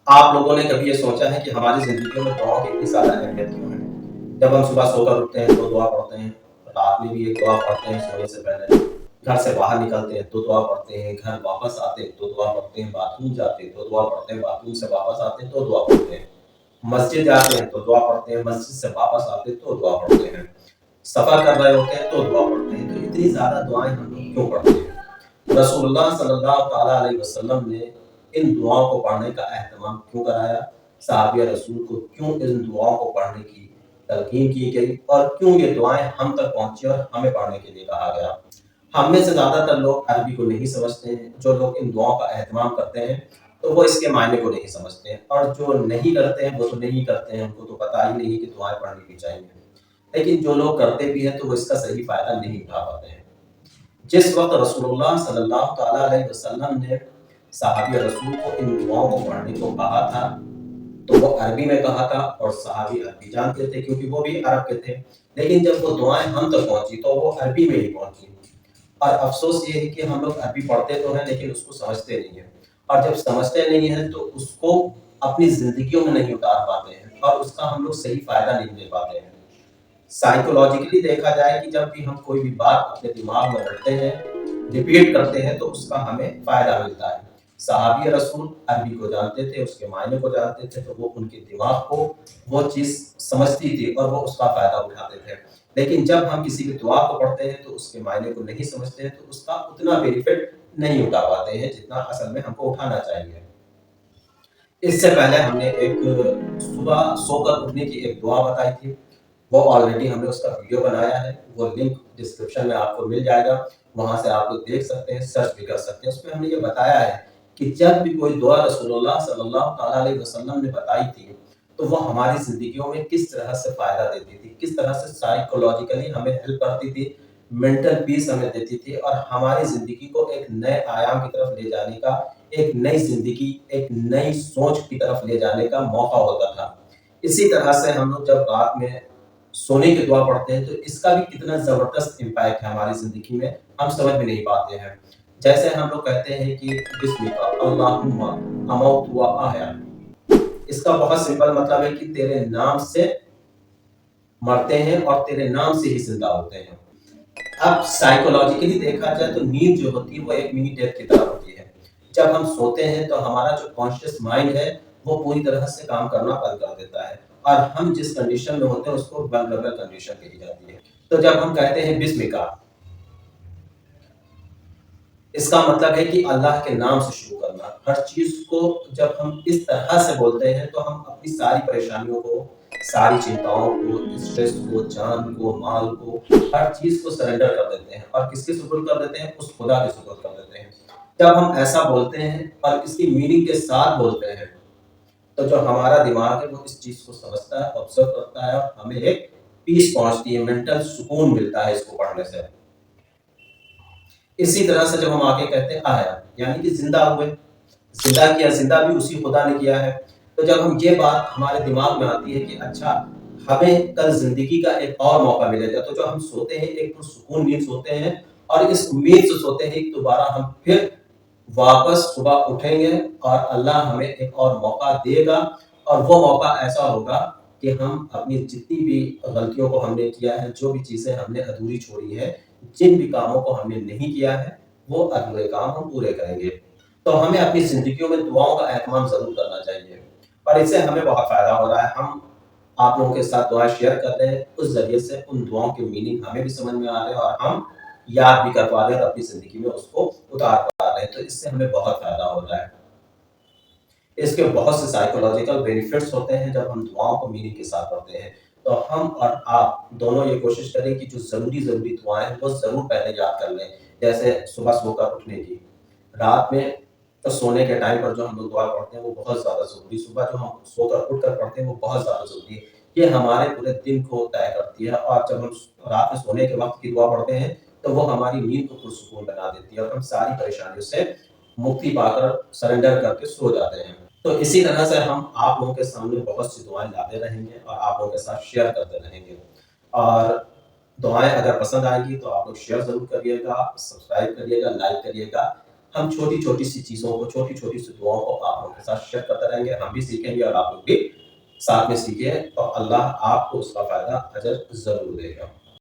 آپ لوگوں نے کبھی یہ سوچا ہے کہ ہماری زندگیوں میں دعاؤں کی اتنی زیادہ اہمیت کیوں ہے؟ جب ہم صبح سو کر اٹھتے ہیں تو دعا پڑھتے ہیں، رات میں بھی ایک دعا پڑھتے ہیں سونے سے پہلے، گھر سے باہر نکلتے ہیں تو دعا پڑھتے ہیں، گھر واپس آتے ہیں تو دعا پڑھتے ہیں، باتھ روم جاتے ہیں تو دعا پڑھتے ہیں، باتھ روم سے واپس آتے ہیں تو دعا پڑھتے ہیں، مسجد جاتے ہیں تو دعا پڑھتے ہیں، مسجد سے واپس آتے ہیں تو دعا پڑھتے ہیں، سفر کر رہے ہوتے ہیں تو دعا پڑھتے ہیں۔ تو اتنی زیادہ دعائیں ہم لوگ کیوں پڑھتے ہیں؟ رسول اللہ صلی اللہ تعالیٰ علیہ وسلم نے ان دعاؤں کو پڑھنے کا اہتمام کیوں کرایا؟ صحابہ رسول کو کیوں ان دعاؤں کو پڑھنے کی تلقین کی گئی اور کیوں یہ دعائیں ہم تک پہنچی اور ہمیں پڑھنے کے لیے کہا گیا؟ ہم میں سے زیادہ تر لوگ عربی کو نہیں سمجھتے ہیں۔ جو لوگ ان دعاؤں کا اہتمام کرتے ہیں تو وہ اس کے معنی کو نہیں سمجھتے ہیں، اور جو نہیں کرتے ہیں وہ تو نہیں کرتے ہیں، ان کو تو پتہ ہی نہیں کہ دعائیں پڑھنی بھی چاہیے، لیکن جو لوگ کرتے بھی ہیں تو وہ اس کا صحیح فائدہ نہیں اٹھا پاتے ہیں۔ جس وقت رسول اللہ صلی اللہ تعالیٰ علیہ وسلم نے صحابہ رسول کو ان دعاؤں کو پڑھنے کو کہا تھا تو وہ عربی میں کہا تھا، اور صحابی عربی جانتے تھے کیونکہ وہ بھی عرب کے تھے، لیکن جب وہ دعائیں ہم تک پہنچی تو وہ عربی میں ہی پہنچی۔ اور افسوس یہ ہے کہ ہم لوگ عربی پڑھتے تو ہیں لیکن اس کو سمجھتے نہیں ہیں، اور جب سمجھتے نہیں ہیں تو اس کو اپنی زندگیوں میں نہیں اتار پاتے ہیں اور اس کا ہم لوگ صحیح فائدہ نہیں لے پاتے ہیں۔ سائیکولوجیکلی دیکھا جائے کہ جب بھی ہم کوئی بھی بات اپنے دماغ میں رکھتے ہیں، ریپیٹ کرتے ہیں تو اس کا ہمیں فائدہ ملتا ہے۔ صحابی رسول عربی کو جانتے تھے، اس کے معنی کو جانتے تھے، تو وہ ان کے دماغ کو وہ چیز سمجھتی تھی اور وہ اس کا فائدہ اٹھاتے تھے۔ لیکن جب ہم کسی بھی دعا کو پڑھتے ہیں تو اس کے معنی کو نہیں سمجھتے ہیں تو اس کا اتنا بینیفٹ نہیں اٹھا پاتے ہیں جتنا اصل میں ہم کو اٹھانا چاہیے۔ اس سے پہلے ہم نے ایک صبح سو کر اٹھنے کی ایک دعا بتائی تھی، وہ آلریڈی ہم نے اس کا ویڈیو بنایا ہے، وہ لنک ڈسکرپشن میں آپ کو مل جائے گا، وہاں سے آپ لوگ دیکھ سکتے ہیں، سرچ بھی کر سکتے ہیں۔ اس میں ہم نے یہ بتایا ہے کہ جب بھی کوئی دعا رسول اللہ صلی اللہ تعالیٰ علیہ وسلم نے بتائی تھی تو وہ ہماری زندگیوں میں کس طرح سے فائدہ دیتی تھی، کس طرح سے سائیکولوجیکلی ہمیں ہیلپ کرتی تھی، مینٹل پیس ہمیں دیتی تھی، اور ہماری زندگی کو ایک نئے آیام کی طرف لے جانے کا، ایک نئی زندگی، ایک نئی سوچ کی طرف لے جانے کا موقع ہوتا تھا۔ اسی طرح سے ہم لوگ جب رات میں سونے کی دعا پڑھتے ہیں تو اس کا بھی کتنا زبردست امپیکٹ ہے ہماری زندگی میں، ہم سمجھ بھی نہیں پاتے ہیں۔ جیسے ہم لوگ کہتے ہیں کہ بسمک اللہم اموت و احیا، اس کا بہت سمپل مطلب ہے کہ تیرے نام سے مرتے ہیں اور تیرے نام سے ہی زندہ ہوتے ہیں۔ اب سائیکولوجیکلی دیکھا جائے تو نیند جو ہوتی ہے وہ ایک منی ڈیتھ کی طرح ہوتی ہے۔ جب ہم سوتے ہیں تو ہمارا جو کانشیس مائنڈ ہے وہ پوری طرح سے کام کرنا بند کر دیتا ہے، اور ہم جس کنڈیشن میں ہوتے ہیں اس کو ولنریبل کنڈیشن کہی جاتی ہے۔ تو جب ہم کہتے ہیں بسم کا، اس کا مطلب ہے کہ اللہ کے نام سے شروع کرنا۔ ہر چیز کو جب ہم اس طرح سے بولتے ہیں تو ہم اپنی ساری پریشانیوں کو، ساری چنتاؤں کو، اسٹریس کو، جان کو، مال کو، ہر چیز کو سرنڈر کر دیتے ہیں، اور کس کے سپرد کر دیتے ہیں؟ اس خدا کے سپرد کر دیتے ہیں۔ جب ہم ایسا بولتے ہیں اور اس کی میننگ کے ساتھ بولتے ہیں تو جو ہمارا دماغ ہے وہ اس چیز کو سمجھتا ہے، آبزرو کرتا ہے، اور ہمیں ایک پیس پہنچتی ہے، مینٹل سکون ملتا ہے اس کو پڑھنے سے۔ اسی طرح سے جب ہم آگے کہتے ہیں آیا، یعنی کہ زندہ ہوئے، زندہ کیا، زندہ بھی اسی خدا نے کیا ہے۔ تو جب ہم یہ بات ہمارے دماغ میں آتی ہے کہ اچھا ہمیں کل زندگی کا ایک اور موقع ملے گا، تو جو ہم سوتے ہیں ایک پرسکون نیند سوتے ہیں، اور اس امید سے سوتے ہیں کہ دوبارہ ہم پھر واپس صبح اٹھیں گے اور اللہ ہمیں ایک اور موقع دے گا، اور وہ موقع ایسا ہوگا کہ ہم اپنی جتنی بھی غلطیوں کو ہم نے کیا ہے، جو بھی چیزیں ہم نے ادھوری چھوڑی ہے، جن بھی کاموں کو ہم نے نہیں کیا ہے، وہ ادھورے کام ہم پورے کریں گے۔ تو ہمیں اپنی زندگیوں میں دعاؤں کا اہتمام ضرور کرنا چاہیے، اور اس سے ہمیں بہت فائدہ ہو رہا ہے۔ ہم آپ لوگوں کے ساتھ دعائیں شیئر کر رہے ہیں، اس ذریعے سے ان دعاؤں کے میننگ ہمیں بھی سمجھ میں آ رہے ہیں اور ہم یاد بھی کر پا رہے ہیں اور اپنی زندگی میں اس کو اتار پا رہے ہیں، تو اس سے ہمیں بہت فائدہ ہو رہا ہے۔ اس کے بہت سے سائیکولوجیکل بینیفٹس ہوتے ہیں جب ہم دعاؤں کو میننگ کے ساتھ پڑھتے ہیں۔ تو ہم اور آپ دونوں یہ کوشش کریں کہ جو ضروری دعائیں ہیں وہ ضرور پہلے یاد کر لیں، جیسے صبح سو کر اٹھنے کی، رات میں تو سونے کے ٹائم پر جو ہم لوگ دعا پڑھتے ہیں وہ بہت زیادہ ضروری، صبح جو ہم سو کر اٹھ کر پڑھتے ہیں وہ بہت زیادہ ضروری ہے۔ یہ ہمارے پورے دن کو طے کرتی ہے، اور جب ہم رات میں سونے کے وقت کی دعا پڑھتے ہیں تو وہ ہماری نیند کو پرسکون بنا دیتی ہے، اور ہم ساری پریشانیوں سے مکتی پا کر سرنڈر کر کے سو جاتے ہیں۔ تو اسی طرح سے ہم آپ لوگوں کے سامنے بہت سی دعائیں لاتے رہیں گے اور آپ لوگوں کے ساتھ شیئر کرتے رہیں گے، اور دعائیں اگر پسند آئیں گی تو آپ لوگ شیئر ضرور کریے گا، سبسکرائب کریے گا، لائک کریے گا۔ ہم چھوٹی-چھوٹی سی چیزوں کو، چھوٹی-چھوٹی سی دعاؤں کو آپ لوگوں کے ساتھ شیئر کرتے رہیں گے، ہم بھی سیکھیں گے اور آپ لوگ بھی ساتھ میں سیکھیں، اور اللہ آپ کو اس کا فائدہ، اجر ضرور دے گا۔